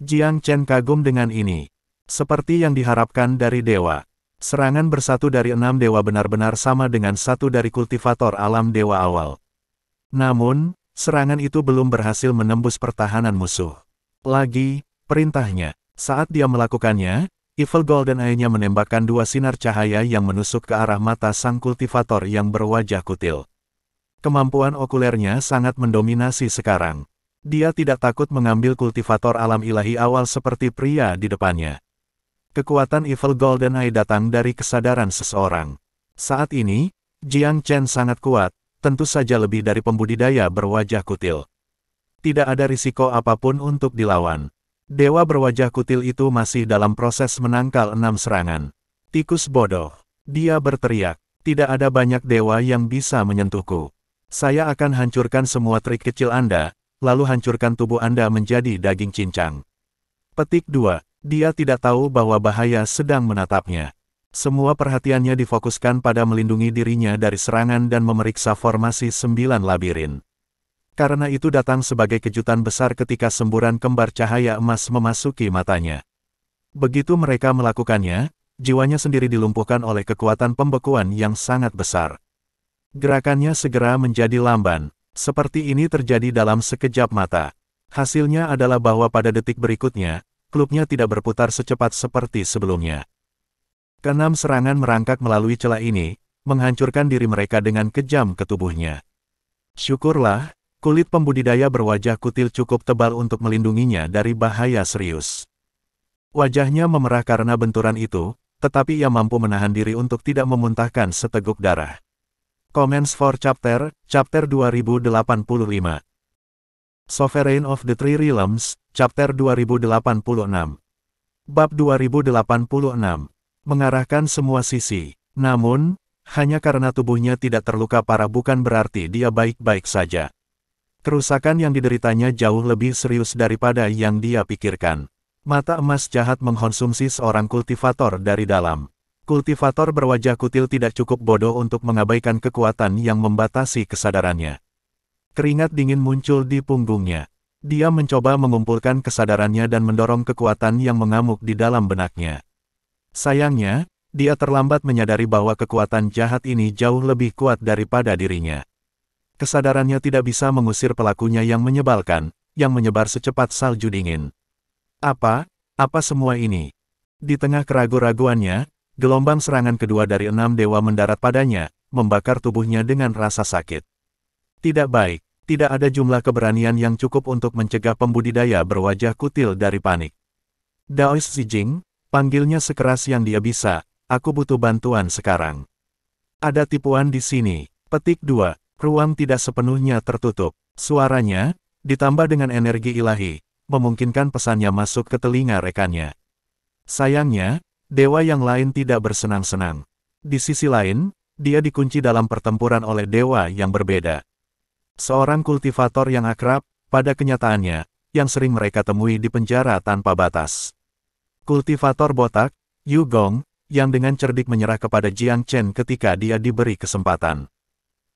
Jiang Chen kagum dengan ini. Seperti yang diharapkan dari dewa. Serangan bersatu dari 6 dewa benar-benar sama dengan satu dari kultivator alam dewa awal. Namun, serangan itu belum berhasil menembus pertahanan musuh. Lagi, perintahnya. Saat dia melakukannya, Evil Golden Eye-nya menembakkan 2 sinar cahaya yang menusuk ke arah mata sang kultivator yang berwajah kutil. Kemampuan okulernya sangat mendominasi sekarang. Dia tidak takut mengambil kultivator alam ilahi awal seperti pria di depannya. Kekuatan Evil Golden Eye datang dari kesadaran seseorang. Saat ini, Jiang Chen sangat kuat, tentu saja lebih dari pembudidaya berwajah kutil. Tidak ada risiko apapun untuk dilawan. Dewa berwajah kutil itu masih dalam proses menangkal 6 serangan. Tikus bodoh. Dia berteriak. Tidak ada banyak dewa yang bisa menyentuhku. Saya akan hancurkan semua trik kecil Anda, lalu hancurkan tubuh Anda menjadi daging cincang. Petik 2. Dia tidak tahu bahwa bahaya sedang menatapnya. Semua perhatiannya difokuskan pada melindungi dirinya dari serangan dan memeriksa formasi 9 labirin. Karena itu datang sebagai kejutan besar ketika semburan kembar cahaya emas memasuki matanya. Begitu mereka melakukannya, jiwanya sendiri dilumpuhkan oleh kekuatan pembekuan yang sangat besar. Gerakannya segera menjadi lamban. Seperti ini terjadi dalam sekejap mata. Hasilnya adalah bahwa pada detik berikutnya, klubnya tidak berputar secepat seperti sebelumnya. Keenam serangan merangkak melalui celah ini, menghancurkan diri mereka dengan kejam ke tubuhnya. Syukurlah, kulit pembudidaya berwajah kutil cukup tebal untuk melindunginya dari bahaya serius. Wajahnya memerah karena benturan itu, tetapi ia mampu menahan diri untuk tidak memuntahkan seteguk darah. Comments for Chapter 2085. Sovereign of the Three Realms, Chapter 2086. Bab 2086. Mengarahkan semua sisi. Namun, hanya karena tubuhnya tidak terluka parah bukan berarti dia baik-baik saja. Kerusakan yang dideritanya jauh lebih serius daripada yang dia pikirkan. Mata emas jahat mengkonsumsi seorang kultivator dari dalam. Kultivator berwajah kutil tidak cukup bodoh untuk mengabaikan kekuatan yang membatasi kesadarannya. Keringat dingin muncul di punggungnya. Dia mencoba mengumpulkan kesadarannya dan mendorong kekuatan yang mengamuk di dalam benaknya. Sayangnya, dia terlambat menyadari bahwa kekuatan jahat ini jauh lebih kuat daripada dirinya. Kesadarannya tidak bisa mengusir pelakunya yang menyebalkan, yang menyebar secepat salju dingin. Apa semua ini? Di tengah keraguan-raguannya, gelombang serangan kedua dari 6 dewa mendarat padanya, membakar tubuhnya dengan rasa sakit. Tidak baik, tidak ada jumlah keberanian yang cukup untuk mencegah pembudidaya berwajah kutil dari panik. Daois Zijing, panggilnya sekeras yang dia bisa, aku butuh bantuan sekarang. Ada tipuan di sini. Petik 2. Ruang tidak sepenuhnya tertutup. Suaranya, ditambah dengan energi ilahi, memungkinkan pesannya masuk ke telinga rekannya. Sayangnya, dewa yang lain tidak bersenang-senang. Di sisi lain, dia dikunci dalam pertempuran oleh dewa yang berbeda. Seorang kultivator yang akrab, pada kenyataannya, yang sering mereka temui di penjara tanpa batas. Kultivator botak, Yu Gong, yang dengan cerdik menyerah kepada Jiang Chen ketika dia diberi kesempatan.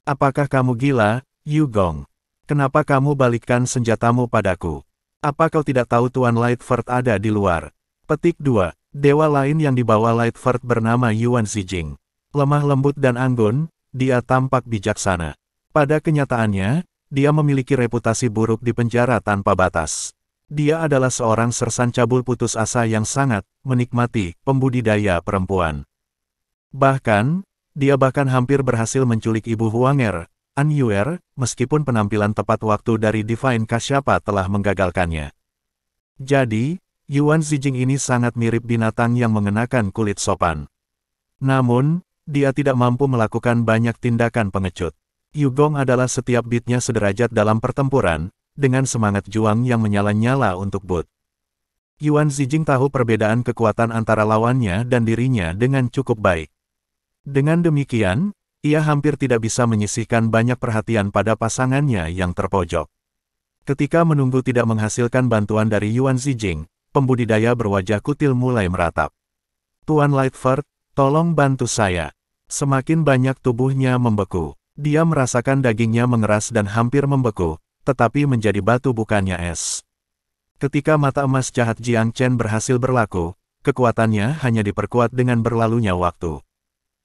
Apakah kamu gila, Yu Gong? Kenapa kamu balikkan senjatamu padaku? Apa kau tidak tahu Tuan Lightford ada di luar? Petik 2. Dewa lain yang dibawa Lightford bernama Yuan Zijing. Lemah lembut dan anggun, dia tampak bijaksana. Pada kenyataannya, dia memiliki reputasi buruk di penjara tanpa batas. Dia adalah seorang sersan cabul putus asa yang sangat menikmati pembudidaya perempuan. Bahkan, dia hampir berhasil menculik ibu Huanger, An Yuer, meskipun penampilan tepat waktu dari Divine Kasyapa telah menggagalkannya. Jadi, Yuan Zijing ini sangat mirip binatang yang mengenakan kulit sopan. Namun, dia tidak mampu melakukan banyak tindakan pengecut. Yu Gong adalah setiap bitnya sederajat dalam pertempuran, dengan semangat juang yang menyala-nyala untuk but. Yuan Zijing tahu perbedaan kekuatan antara lawannya dan dirinya dengan cukup baik. Dengan demikian, ia hampir tidak bisa menyisihkan banyak perhatian pada pasangannya yang terpojok. Ketika menunggu tidak menghasilkan bantuan dari Yuan Zijing, pembudidaya berwajah kutil mulai meratap. Tuan Lightford, tolong bantu saya. Semakin banyak tubuhnya membeku. Dia merasakan dagingnya mengeras dan hampir membeku, tetapi menjadi batu bukannya es. Ketika mata emas jahat Jiang Chen berhasil berlaku, kekuatannya hanya diperkuat dengan berlalunya waktu.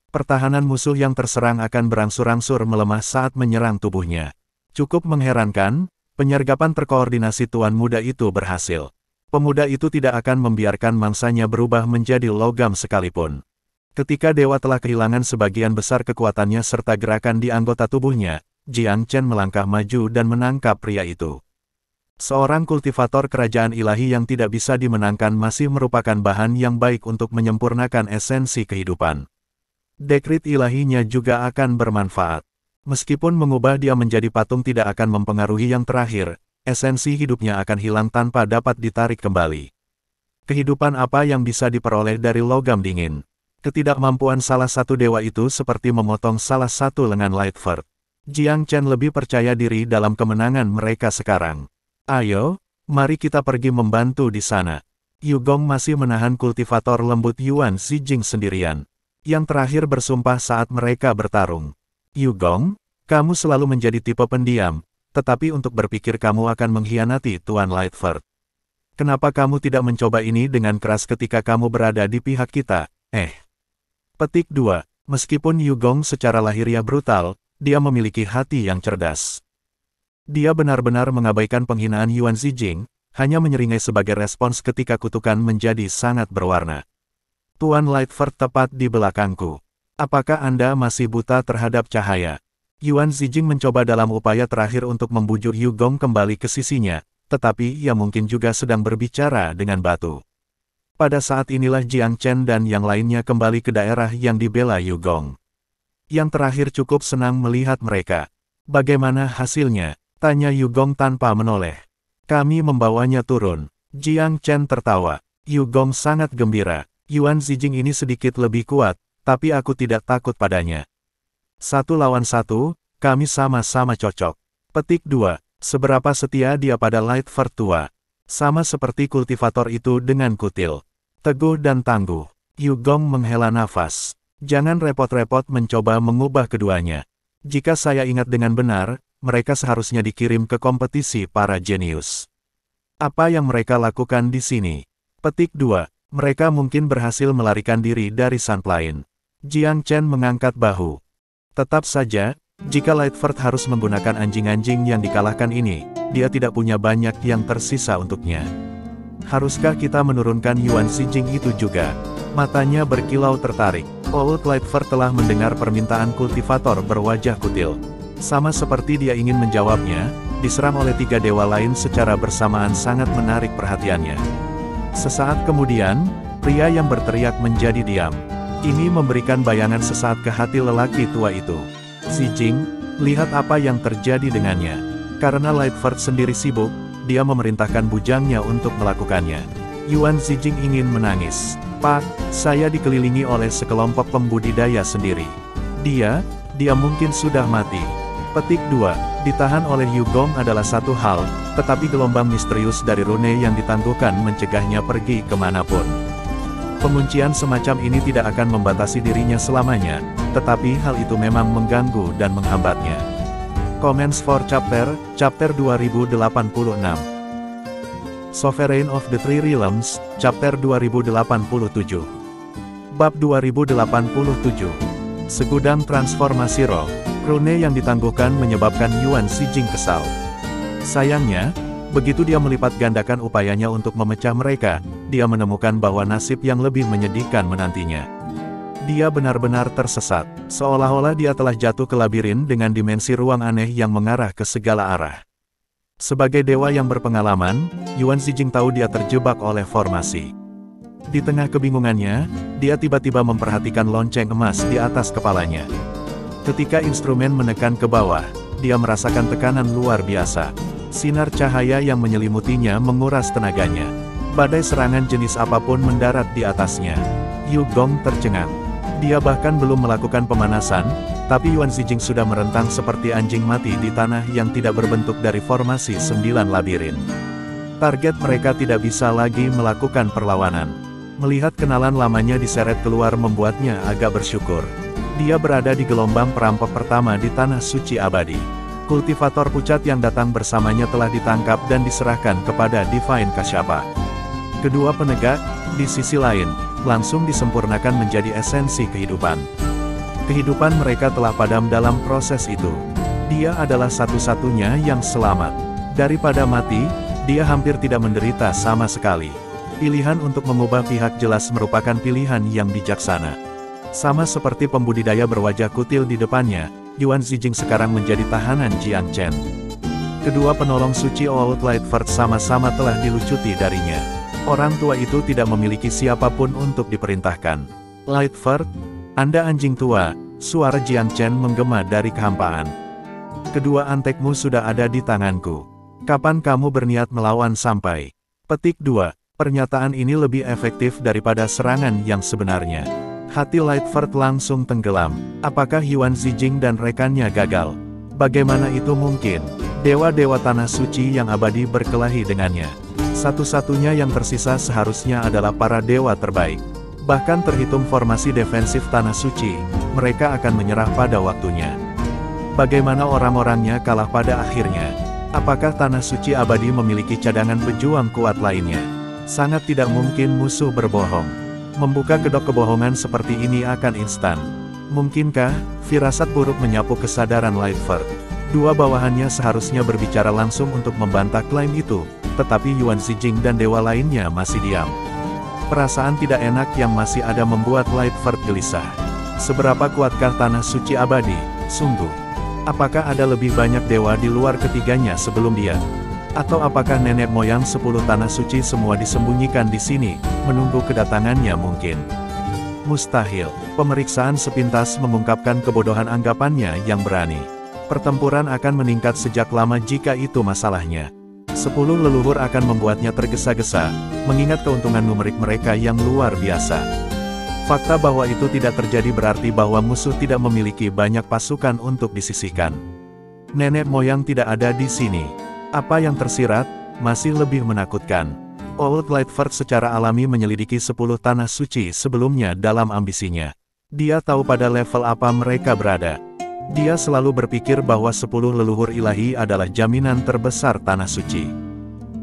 Pertahanan musuh yang terserang akan berangsur-angsur melemah saat menyerang tubuhnya. Cukup mengherankan, penyergapan terkoordinasi tuan muda itu berhasil. Pemuda itu tidak akan membiarkan mangsanya berubah menjadi logam sekalipun. Ketika dewa telah kehilangan sebagian besar kekuatannya serta gerakan di anggota tubuhnya, Jiang Chen melangkah maju dan menangkap pria itu. Seorang kultivator kerajaan ilahi yang tidak bisa dimenangkan masih merupakan bahan yang baik untuk menyempurnakan esensi kehidupan. Dekrit ilahinya juga akan bermanfaat. Meskipun mengubah dia menjadi patung tidak akan mempengaruhi yang terakhir, esensi hidupnya akan hilang tanpa dapat ditarik kembali. Kehidupan apa yang bisa diperoleh dari logam dingin? Ketidakmampuan salah satu dewa itu seperti memotong salah satu lengan Lightford. Jiang Chen lebih percaya diri dalam kemenangan mereka sekarang. Ayo, mari kita pergi membantu di sana. Yu Gong masih menahan kultivator lembut Yuan Zijing sendirian. Yang terakhir bersumpah saat mereka bertarung. Yu Gong, kamu selalu menjadi tipe pendiam, tetapi untuk berpikir kamu akan mengkhianati Tuan Lightford. Kenapa kamu tidak mencoba ini dengan keras ketika kamu berada di pihak kita? Petik 2. Meskipun Yu Gong secara lahiriah brutal, dia memiliki hati yang cerdas. Dia benar-benar mengabaikan penghinaan Yuan Zijing, hanya menyeringai sebagai respons ketika kutukan menjadi sangat berwarna. Tuan Lightford tepat di belakangku. Apakah Anda masih buta terhadap cahaya? Yuan Zijing mencoba dalam upaya terakhir untuk membujuk Yu Gong kembali ke sisinya, tetapi ia mungkin juga sedang berbicara dengan batu. Pada saat inilah Jiang Chen dan yang lainnya kembali ke daerah yang dibela Yu Gong. Yang terakhir cukup senang melihat mereka. Bagaimana hasilnya? Tanya Yu Gong tanpa menoleh. Kami membawanya turun. Jiang Chen tertawa. Yu Gong sangat gembira. Yuan Zijing ini sedikit lebih kuat, tapi aku tidak takut padanya. 1 lawan 1, kami sama-sama cocok. Petik 2. Seberapa setia dia pada Lightford tua? Sama seperti kultivator itu dengan kutil. Teguh dan tangguh. Yu Gong menghela nafas. Jangan repot-repot mencoba mengubah keduanya. Jika saya ingat dengan benar, mereka seharusnya dikirim ke kompetisi para jenius. Apa yang mereka lakukan di sini? Petik 2. Mereka mungkin berhasil melarikan diri dari Sunplane. Jiang Chen mengangkat bahu. Tetap saja, jika Lightford harus menggunakan anjing-anjing yang dikalahkan ini, dia tidak punya banyak yang tersisa untuknya. Haruskah kita menurunkan Yuan Zijing itu juga? Matanya berkilau tertarik. Old Lightford telah mendengar permintaan kultivator berwajah kutil. Sama seperti dia ingin menjawabnya, diserang oleh 3 dewa lain secara bersamaan sangat menarik perhatiannya. Sesaat kemudian, pria yang berteriak menjadi diam. Ini memberikan bayangan sesaat ke hati lelaki tua itu. Zijing, lihat apa yang terjadi dengannya. Karena Lightford sendiri sibuk, dia memerintahkan bujangnya untuk melakukannya. Yuan Zijing ingin menangis. Pak, saya dikelilingi oleh sekelompok pembudidaya sendiri. Dia mungkin sudah mati. Petik 2. Ditahan oleh Yu Gong adalah satu hal, tetapi gelombang misterius dari rune yang ditangguhkan mencegahnya pergi kemanapun. Penguncian semacam ini tidak akan membatasi dirinya selamanya, tetapi hal itu memang mengganggu dan menghambatnya. Comments for Chapter 2086. Sovereign of the Three Realms, Chapter 2087. Bab 2087. Segudang transformasi roh. Rune yang ditangguhkan menyebabkan Yuan Zijing kesal. Sayangnya, begitu dia melipat gandakan upayanya untuk memecah mereka, dia menemukan bahwa nasib yang lebih menyedihkan menantinya. Dia benar-benar tersesat, seolah-olah dia telah jatuh ke labirin dengan dimensi ruang aneh yang mengarah ke segala arah. Sebagai dewa yang berpengalaman, Yuan Zijing tahu dia terjebak oleh formasi. Di tengah kebingungannya, dia tiba-tiba memperhatikan lonceng emas di atas kepalanya. Ketika instrumen menekan ke bawah, dia merasakan tekanan luar biasa. Sinar cahaya yang menyelimutinya menguras tenaganya. Badai serangan jenis apapun mendarat di atasnya. Yu Gong tercengang. Dia bahkan belum melakukan pemanasan, tapi Yuan Zijing sudah merentang seperti anjing mati di tanah yang tidak berbentuk dari formasi 9 labirin. Target mereka tidak bisa lagi melakukan perlawanan. Melihat kenalan lamanya diseret keluar membuatnya agak bersyukur. Dia berada di gelombang perampok pertama di Tanah Suci Abadi. Kultivator pucat yang datang bersamanya telah ditangkap dan diserahkan kepada Divine Kasyapa. Kedua penegak, di sisi lain, langsung disempurnakan menjadi esensi kehidupan. Kehidupan mereka telah padam dalam proses itu. Dia adalah satu-satunya yang selamat. Daripada mati, dia hampir tidak menderita sama sekali. Pilihan untuk mengubah pihak jelas merupakan pilihan yang bijaksana. Sama seperti pembudidaya berwajah kutil di depannya, Yuan Zijing sekarang menjadi tahanan Jiang Chen. Kedua penolong suci Old Lightford sama-sama telah dilucuti darinya. Orang tua itu tidak memiliki siapapun untuk diperintahkan. Lightford, Anda anjing tua, suara Jiang Chen menggema dari kehampaan. Kedua antekmu sudah ada di tanganku. Kapan kamu berniat melawan sampai? Petik 2. Pernyataan ini lebih efektif daripada serangan yang sebenarnya. Hati Lightford langsung tenggelam. Apakah Yuan Zijing dan rekannya gagal? Bagaimana itu mungkin? Dewa-dewa tanah suci yang abadi berkelahi dengannya. Satu-satunya yang tersisa seharusnya adalah para dewa terbaik. Bahkan terhitung formasi defensif tanah suci, mereka akan menyerah pada waktunya. Bagaimana orang-orangnya kalah pada akhirnya? Apakah tanah suci abadi memiliki cadangan pejuang kuat lainnya? Sangat tidak mungkin musuh berbohong. Membuka kedok kebohongan seperti ini akan instan. Mungkinkah firasat buruk menyapu kesadaran Lightford? Dua bawahannya seharusnya berbicara langsung untuk membantah klaim itu, tetapi Yuan Zijing dan dewa lainnya masih diam. Perasaan tidak enak yang masih ada membuat Lightford gelisah. Seberapa kuatkah tanah suci abadi? Sungguh. Apakah ada lebih banyak dewa di luar ketiganya sebelum dia? Atau apakah nenek moyang 10 tanah suci semua disembunyikan di sini, menunggu kedatangannya mungkin? Mustahil. Pemeriksaan sepintas mengungkapkan kebodohan anggapannya yang berani. Pertempuran akan meningkat sejak lama jika itu masalahnya. 10 leluhur akan membuatnya tergesa-gesa, mengingat keuntungan numerik mereka yang luar biasa. Fakta bahwa itu tidak terjadi berarti bahwa musuh tidak memiliki banyak pasukan untuk disisihkan. Nenek moyang tidak ada di sini. Apa yang tersirat, masih lebih menakutkan. Old Lightford secara alami menyelidiki 10 tanah suci sebelumnya dalam ambisinya. Dia tahu pada level apa mereka berada. Dia selalu berpikir bahwa 10 leluhur ilahi adalah jaminan terbesar tanah suci.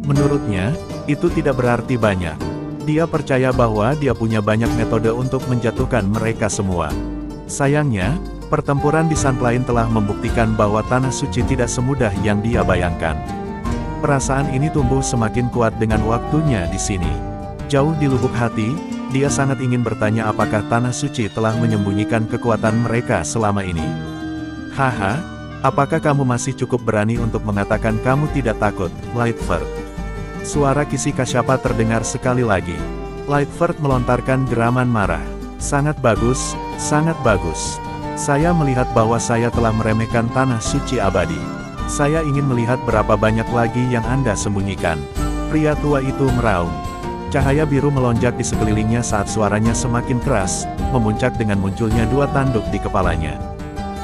Menurutnya, itu tidak berarti banyak. Dia percaya bahwa dia punya banyak metode untuk menjatuhkan mereka semua. Sayangnya, pertempuran di Sunplane telah membuktikan bahwa tanah suci tidak semudah yang dia bayangkan. Perasaan ini tumbuh semakin kuat dengan waktunya di sini. Jauh di lubuk hati, dia sangat ingin bertanya apakah tanah suci telah menyembunyikan kekuatan mereka selama ini. Haha, apakah kamu masih cukup berani untuk mengatakan kamu tidak takut, Lightford? Suara kisi Kasyapa terdengar sekali lagi. Lightford melontarkan geraman marah. Sangat bagus, sangat bagus. Saya melihat bahwa saya telah meremehkan tanah suci abadi. Saya ingin melihat berapa banyak lagi yang Anda sembunyikan. Pria tua itu meraung. Cahaya biru melonjak di sekelilingnya saat suaranya semakin keras, memuncak dengan munculnya 2 tanduk di kepalanya.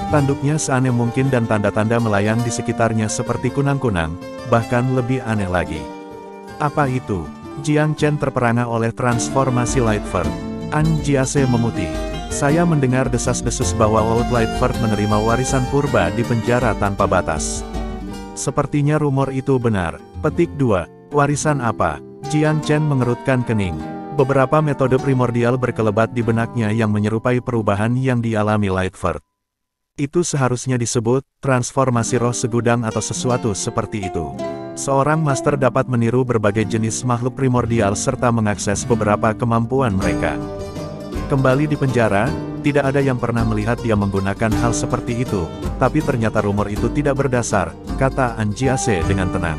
Tanduknya seaneh mungkin dan tanda-tanda melayang di sekitarnya seperti kunang-kunang, bahkan lebih aneh lagi. Apa itu? Jiang Chen terperangah oleh transformasi Lightford. An Jiase memutih. Saya mendengar desas-desus bahwa Old Lightford menerima warisan purba di penjara tanpa batas. Sepertinya rumor itu benar. Petik 2. Warisan apa? Jiang Chen mengerutkan kening. Beberapa metode primordial berkelebat di benaknya yang menyerupai perubahan yang dialami Lightford. Itu seharusnya disebut transformasi roh segudang atau sesuatu seperti itu. Seorang master dapat meniru berbagai jenis makhluk primordial serta mengakses beberapa kemampuan mereka. Kembali di penjara, tidak ada yang pernah melihat dia menggunakan hal seperti itu, tapi ternyata rumor itu tidak berdasar, kata Anjiase dengan tenang.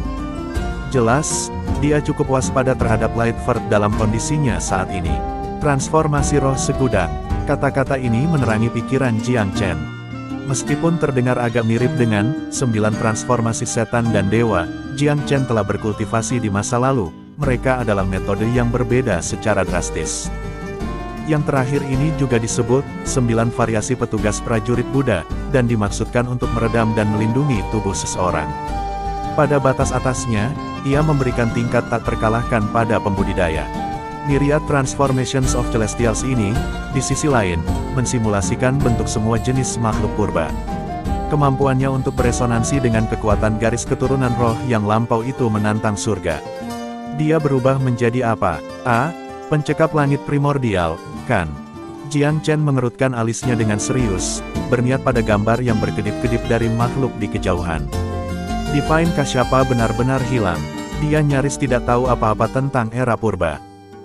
Jelas, dia cukup waspada terhadap Lightford dalam kondisinya saat ini. Transformasi roh segudang, kata-kata ini menerangi pikiran Jiang Chen. Meskipun terdengar agak mirip dengan 9 transformasi setan dan dewa, Jiang Chen telah berkultivasi di masa lalu. Mereka adalah metode yang berbeda secara drastis. Yang terakhir ini juga disebut 9 variasi petugas prajurit Buddha, dan dimaksudkan untuk meredam dan melindungi tubuh seseorang. Pada batas atasnya, ia memberikan tingkat tak terkalahkan pada pembudidaya. Myriad Transformations of Celestials ini, di sisi lain, mensimulasikan bentuk semua jenis makhluk purba. Kemampuannya untuk beresonansi dengan kekuatan garis keturunan roh yang lampau itu menantang surga. Dia berubah menjadi apa? A. Pencekap langit primordial, kan? Jiang Chen mengerutkan alisnya dengan serius, berniat pada gambar yang berkedip-kedip dari makhluk di kejauhan. Divine Kasyapa benar-benar hilang. Dia nyaris tidak tahu apa-apa tentang era purba.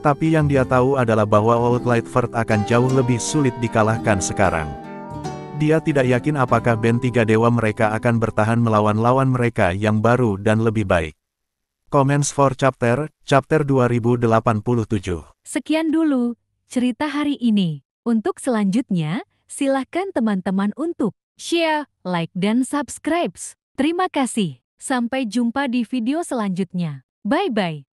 Tapi yang dia tahu adalah bahwa Old Lightford akan jauh lebih sulit dikalahkan sekarang. Dia tidak yakin apakah band 3 dewa mereka akan bertahan melawan lawan mereka yang baru dan lebih baik. Comments for Chapter 2087. Sekian dulu cerita hari ini. Untuk selanjutnya, silakan teman-teman untuk share, like, dan subscribe. Terima kasih. Sampai jumpa di video selanjutnya. Bye-bye.